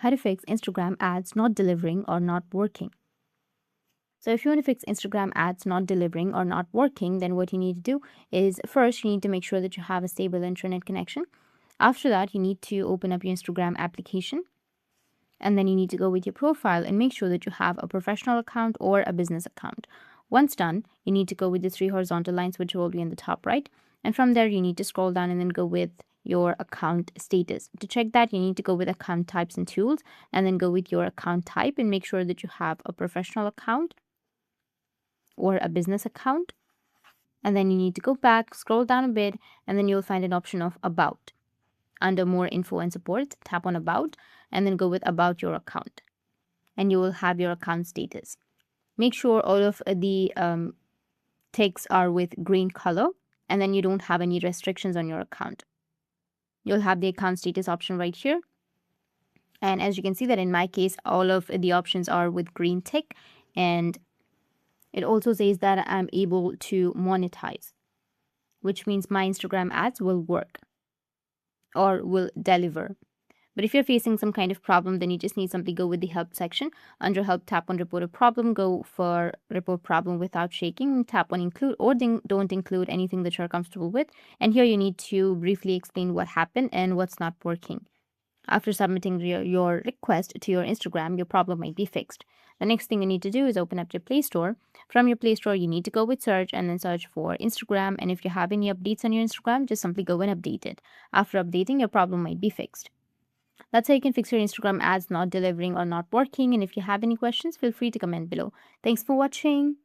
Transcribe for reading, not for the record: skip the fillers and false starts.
how to fix Instagram ads not delivering or not working. So if you want to fix Instagram ads not delivering or not working, then what you need to do is first you need to make sure that you have a stable internet connection. After that, you need to open up your Instagram application, and then you need to go with your profile and make sure that you have a professional account or a business account. Once done, you need to go with the three horizontal lines which will be in the top right, and from there you need to scroll down and then go with your account status. To check that, you need to go with account types and tools, and then go with your account type and make sure that you have a professional account or a business account. And then you need to go back, scroll down a bit, and then you'll find an option of About. Under More Info and Support, tap on About, and then go with About Your Account. And you will have your account status. Make sure all of the ticks are with green color, and then you don't have any restrictions on your account. You'll have the account status option right here. And as you can see that in my case, all of the options are with green tick, and it also says that I'm able to monetize, which means my Instagram ads will work or will deliver. But if you're facing some kind of problem, then you just need simply go with the help section. Under help, tap on report a problem, go for report problem without shaking, tap on include or don't include anything that you're comfortable with. And here you need to briefly explain what happened and what's not working. After submitting your request to your Instagram, your problem might be fixed. The next thing you need to do is open up your Play Store. From your Play Store, you need to go with search and then search for Instagram. And if you have any updates on your Instagram, just simply go and update it. After updating, your problem might be fixed. That's how you can fix your Instagram ads not delivering or not working. And if you have any questions, feel free to comment below. Thanks for watching.